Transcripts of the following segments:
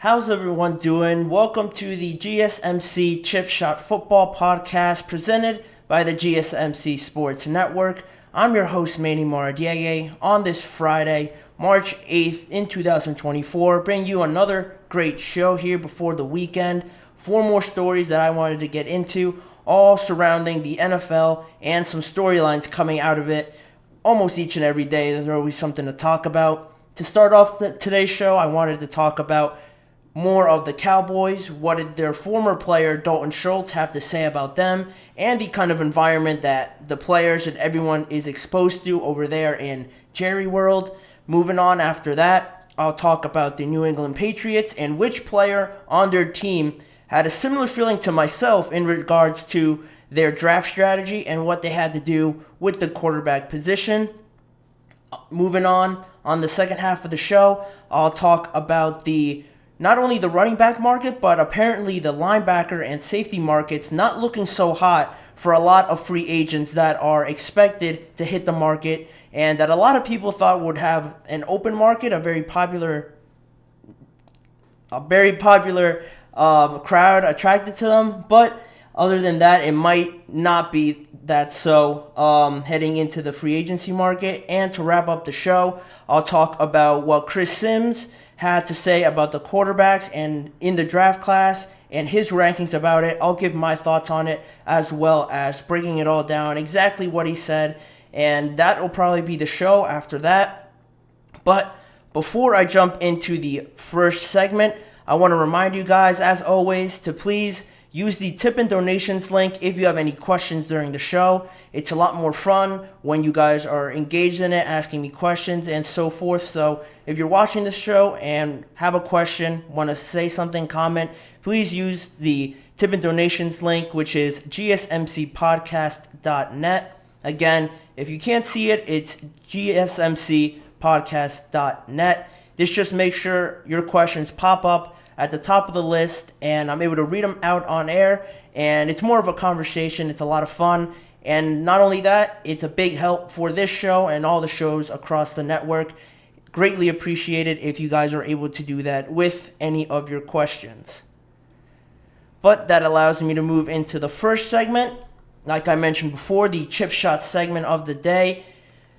How's everyone doing? Welcome to the GSMC Chip Shot Football Podcast presented by the GSMC Sports Network. I'm your host, Manny Maradiege, on this Friday, March 8th in 2024, bringing you another great show here before the weekend. 4 more stories that I wanted to get into, all surrounding the NFL and some storylines coming out of it. Almost each and every day, there's always something to talk about. To start off today's show, I wanted to talk about more of the Cowboys. What did their former player, Dalton Schultz, have to say about them, and the kind of environment that the players and everyone is exposed to over there in Jerry World. Moving on after that, I'll talk about the New England Patriots and which player on their team had a similar feeling to myself in regards to their draft strategy and what they had to do with the quarterback position. Moving on the second half of the show, I'll talk about not only the running back market, but apparently the linebacker and safety markets not looking so hot for a lot of free agents that are expected to hit the market and that a lot of people thought would have an open market, a very popular crowd attracted to them. But other than that, it might not be that so heading into the free agency market. And to wrap up the show, I'll talk about what Chris Sims had to say about the quarterbacks and in the draft class and his rankings about it. I'll give my thoughts on it as well as breaking it all down, exactly what he said, and that will probably be the show after that. But before I jump into the first segment, I want to remind you guys, as always, to please use the tip and donations link if you have any questions during the show. It's a lot more fun when you guys are engaged in it, asking me questions and so forth. So if you're watching this show and have a question, want to say something, comment, please use the tip and donations link, which is GSMCPodcast.net. Again, if you can't see it, it's GSMCPodcast.net. This just makes sure your questions pop up at the top of the list, and I'm able to read them out on air, and it's more of a conversation. It's a lot of fun, and not only that, it's a big help for this show and all the shows across the network. Greatly appreciated if you guys are able to do that with any of your questions. But that allows me to move into the first segment. Like I mentioned before, the chip shot segment of the day.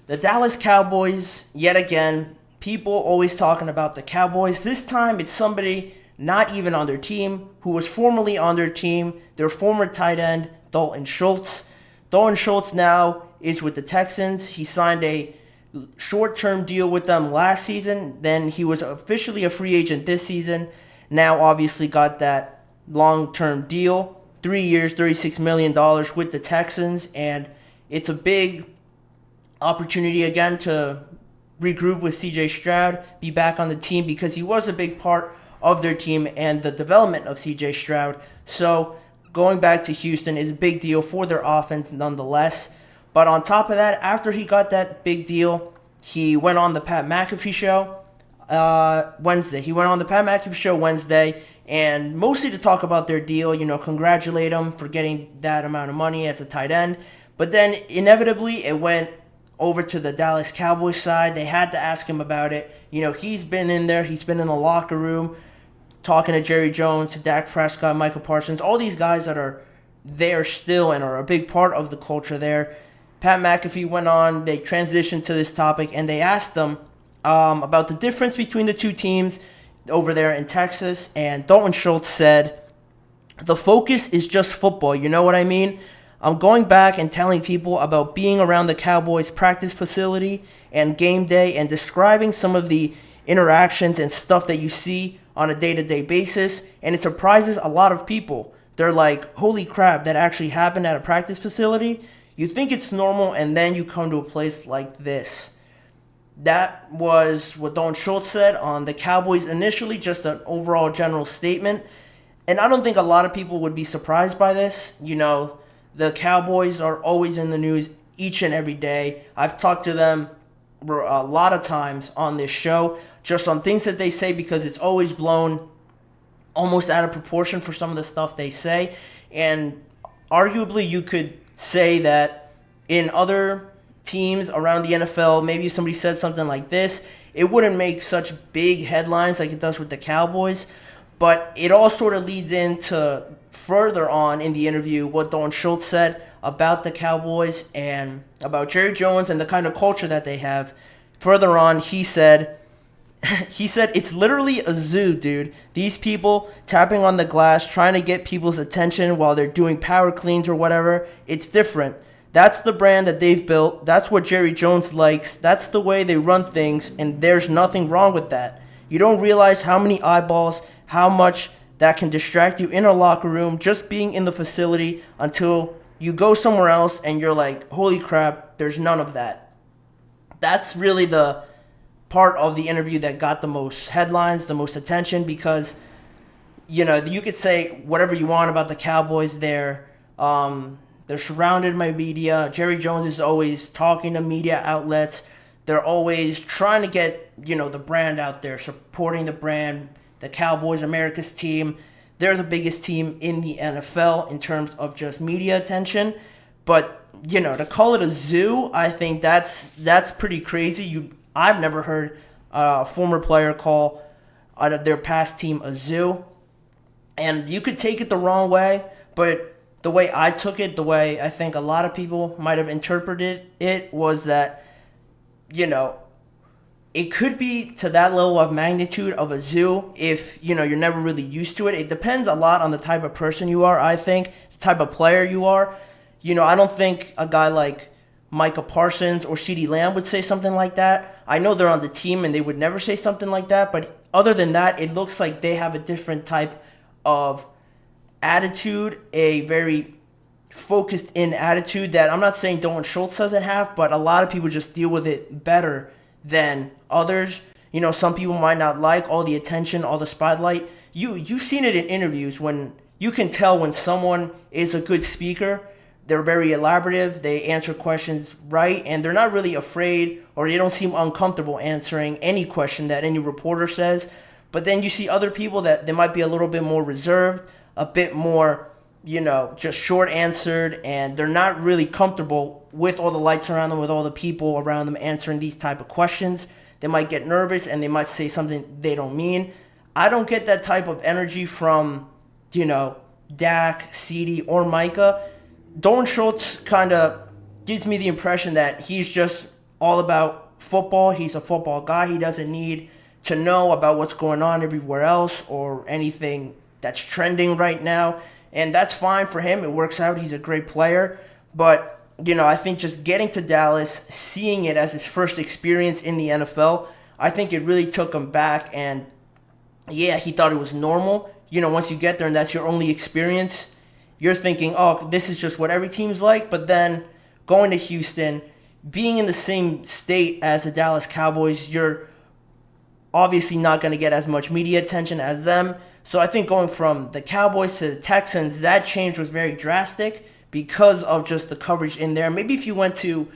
The Dallas Cowboys, yet again, people always talking about the Cowboys. This time it's somebody not even on their team, who was formerly on their team, their former tight end, Dalton Schultz. Dalton Schultz now is with the Texans. He signed a short-term deal with them last season. Then he was officially a free agent this season. Now obviously got that long-term deal, 3 years, $36 million with the Texans. And it's a big opportunity again to regroup with CJ Stroud, be back on the team, because he was a big part of their team and the development of CJ Stroud. So going back to Houston is a big deal for their offense nonetheless. But on top of that, after he got that big deal, he went on the Pat McAfee show Wednesday. He went on the Pat McAfee show Wednesday, and mostly to talk about their deal, congratulate him for getting that amount of money as a tight end. But then inevitably it went over to the Dallas Cowboys side. They had to ask him about it. He's been in there. He's been in the locker room talking to Jerry Jones, to Dak Prescott, Michael Parsons, all these guys that are there still and are a big part of the culture there. Pat McAfee went on. They transitioned to this topic, and they asked them about the difference between the two teams over there in Texas. And Dalton Schultz said, "The focus is just football. You know what I mean? I'm going back and telling people about being around the Cowboys practice facility and game day and describing some of the interactions and stuff that you see on a day-to-day basis, and it surprises a lot of people. They're like, holy crap, that actually happened at a practice facility? You think it's normal, and then you come to a place like this." That was what Dalton Schultz said on the Cowboys initially, just an overall general statement. And I don't think a lot of people would be surprised by this. The Cowboys are always in the news each and every day. I've talked to them a lot of times on this show, just on things that they say, because it's always blown almost out of proportion for some of the stuff they say. And arguably you could say that in other teams around the NFL, maybe if somebody said something like this, it wouldn't make such big headlines like it does with the Cowboys. But it all sort of leads into further on in the interview what Dalton Schultz said about the Cowboys and about Jerry Jones and the kind of culture that they have. Further on, he said, it's literally a zoo, dude. These people tapping on the glass, trying to get people's attention while they're doing power cleans or whatever. It's different. That's the brand that they've built. That's what Jerry Jones likes. That's the way they run things, and there's nothing wrong with that. You don't realize how many eyeballs, how much that can distract you in a locker room just being in the facility until you go somewhere else and you're like, holy crap, there's none of that. That's really the part of the interview that got the most headlines, the most attention, because, you know, you could say whatever you want about the Cowboys. They're surrounded by media. Jerry Jones is always talking to media outlets. They're always trying to get, you know, the brand out there, supporting the brand. The Cowboys, America's team, they're the biggest team in the NFL in terms of just media attention. But, you know, to call it a zoo, I think that's pretty crazy. I've never heard a former player call their past team a zoo. And you could take it the wrong way, but the way I took it, the way I think a lot of people might have interpreted it, was that, you know, it could be to that level of magnitude of a zoo if, you know, you're never really used to it. It depends a lot on the type of person you are, I think, the type of player you are. You know, I don't think a guy like Micah Parsons or CeeDee Lamb would say something like that. I know they're on the team and they would never say something like that, but other than that, it looks like they have a different type of attitude, a very focused in attitude that I'm not saying Dalton Schultz doesn't have, but a lot of people just deal with it better than others. You know, some people might not like all the attention, all the spotlight. You've seen it in interviews when you can tell when someone is a good speaker. They're very elaborative, they answer questions right, and they're not really afraid, or they don't seem uncomfortable answering any question that any reporter says. But then you see other people that they might be a little bit more reserved, a bit more, you know, just short answered, and they're not really comfortable with all the lights around them, with all the people around them answering these type of questions. They might get nervous and they might say something they don't mean. I don't get that type of energy from, you know, Dak, CeeDee, or Micah. Dalton Schultz kind of gives me the impression that he's just all about football. He's a football guy. He doesn't need to know about what's going on everywhere else or anything that's trending right now. And that's fine for him. It works out. He's a great player. But, you know, I think just getting to Dallas, seeing it as his first experience in the NFL, I think it really took him back. And, yeah, he thought it was normal. You know, once you get there and that's your only experience, you're thinking, oh, this is just what every team's like. But then going to Houston, being in the same state as the Dallas Cowboys, you're obviously not going to get as much media attention as them. So I think going from the Cowboys to the Texans, that change was very drastic because of just the coverage in there. Maybe if you went to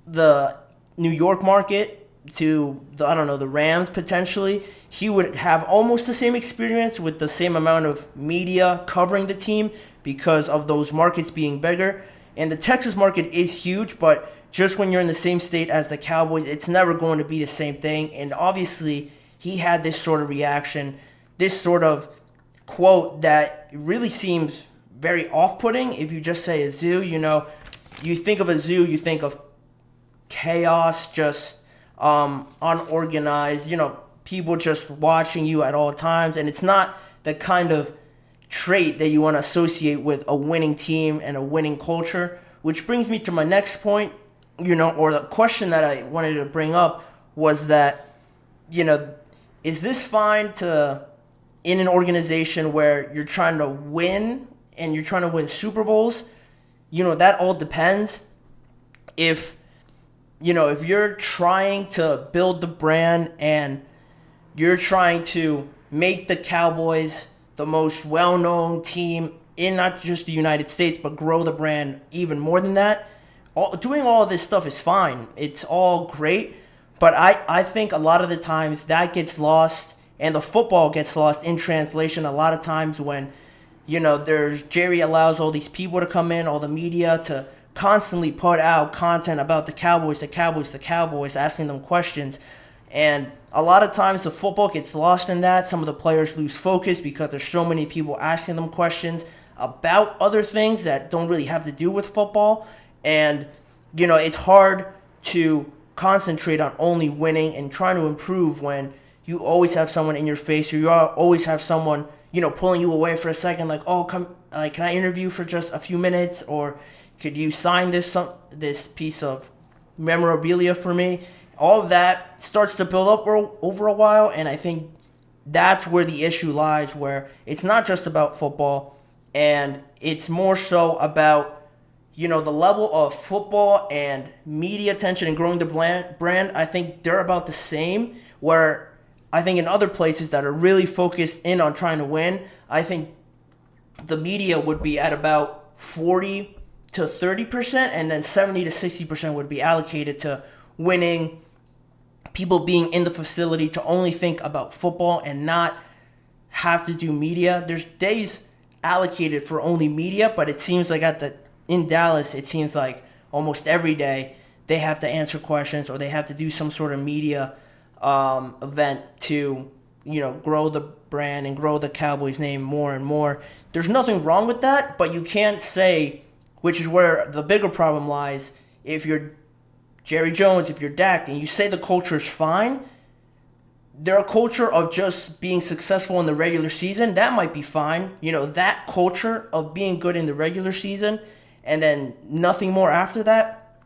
the New York market, to the Rams potentially, he would have almost the same experience with the same amount of media covering the team because of those markets being bigger. And the Texas market is huge, but just when you're in the same state as the Cowboys, it's never going to be the same thing. And obviously, he had this sort of reaction, this sort of quote that really seems very off-putting. If you just say a zoo, you know, you think of a zoo, you think of chaos, just unorganized, you know, people just watching you at all times. And it's not the kind of trait that you want to associate with a winning team and a winning culture. Which brings me to my next point, you know, or the question that I wanted to bring up was that, you know, is this fine to, in an organization where you're trying to win and you're trying to win Super Bowls? You know, that all depends. If you're trying to build the brand and you're trying to make the Cowboys the most well-known team in not just the United States, but grow the brand even more than that, doing all of this stuff is fine. It's all great. But I think a lot of the times that gets lost and the football gets lost in translation a lot of times when, you know, Jerry allows all these people to come in, all the media to constantly put out content about the Cowboys, asking them questions. And a lot of times the football gets lost in that. Some of the players lose focus because there's so many people asking them questions about other things that don't really have to do with football. And, it's hard to concentrate on only winning and trying to improve when you always have someone in your face, or you always have someone, pulling you away for a second, like, oh, come, like, can I interview for just a few minutes, or could you sign this piece of memorabilia for me? All of that starts to build up over a while, and I think that's where the issue lies, where it's not just about football, and it's more so about, the level of football and media attention and growing the brand. I think they're about the same, where I think in other places that are really focused in on trying to win, I think the media would be at about 40 to 30%, and then 70 to 60% would be allocated to winning, people being in the facility to only think about football and not have to do media. There's days allocated for only media, but it seems like in Dallas, it seems like almost every day they have to answer questions or they have to do some sort of media event to, grow the brand and grow the Cowboys name more and more. There's nothing wrong with that, but you can't say, which is where the bigger problem lies, if you're Jerry Jones, if you're Dak, and you say the culture is fine, they're a culture of just being successful in the regular season. That might be fine. That culture of being good in the regular season and then nothing more after that,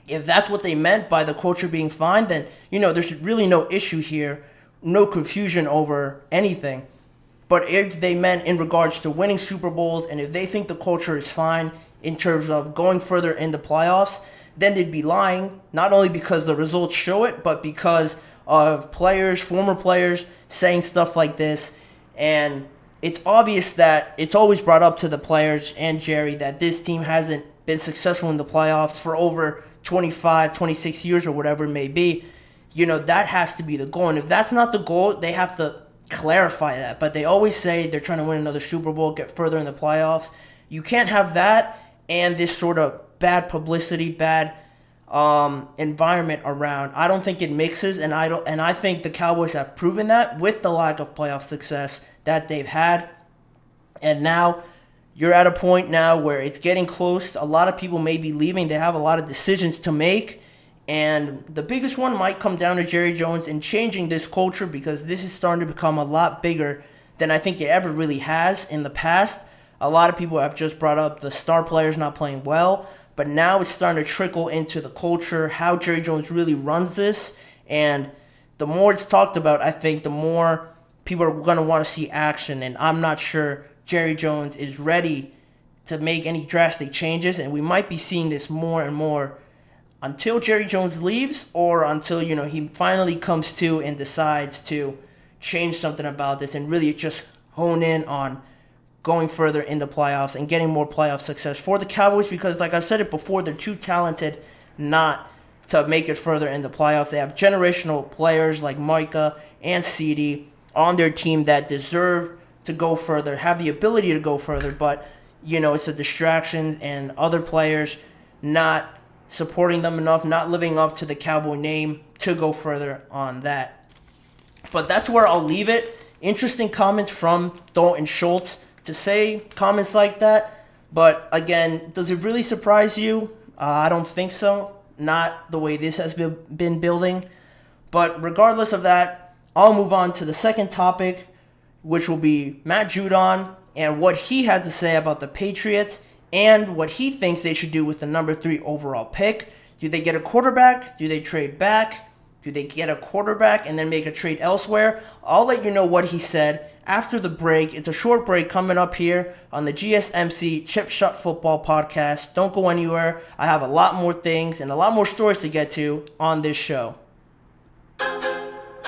if that's what they meant by the culture being fine, then, there's really no issue here, no confusion over anything. But if they meant in regards to winning Super Bowls, and if they think the culture is fine in terms of going further in the playoffs, then they'd be lying, not only because the results show it, but because of players, former players, saying stuff like this. And it's obvious that it's always brought up to the players and Jerry that this team hasn't been successful in the playoffs for over 25, 26 years or whatever it may be. That has to be the goal. And if that's not the goal, they have to clarify that. But they always say they're trying to win another Super Bowl, get further in the playoffs. You can't have that and this sort of bad publicity, bad environment around. I don't think it mixes, and I think the Cowboys have proven that with the lack of playoff success that they've had. And now you're at a point now where it's getting close. A lot of people may be leaving. They have a lot of decisions to make. And the biggest one might come down to Jerry Jones and changing this culture, because this is starting to become a lot bigger than I think it ever really has in the past. A lot of people have just brought up the star players not playing well, but now it's starting to trickle into the culture, how Jerry Jones really runs this. And the more it's talked about, I think the more people are going to want to see action. And I'm not sure Jerry Jones is ready to make any drastic changes. And we might be seeing this more and more until Jerry Jones leaves, or until, he finally comes to and decides to change something about this and really just hone in on going further in the playoffs and getting more playoff success for the Cowboys, because like I've said it before, they're too talented not to make it further in the playoffs. They have generational players like Micah and CeeDee on their team that deserve to go further, have the ability to go further, but, it's a distraction and other players not supporting them enough, not living up to the Cowboy name to go further on that. But that's where I'll leave it. Interesting comments from Dalton Schultz to say comments like that. But again, does it really surprise you? I don't think so. Not the way this has been building. But regardless of that, I'll move on to the second topic, which will be Matt Judon and what he had to say about the Patriots and what he thinks they should do with the number 3 overall pick. Do they get a quarterback? Do they trade back? Do they get a quarterback and then make a trade elsewhere? I'll let you know what he said after the break. It's a short break coming up here on the GSMC Chip Shot Football Podcast. Don't go anywhere. I have a lot more things and a lot more stories to get to on this show.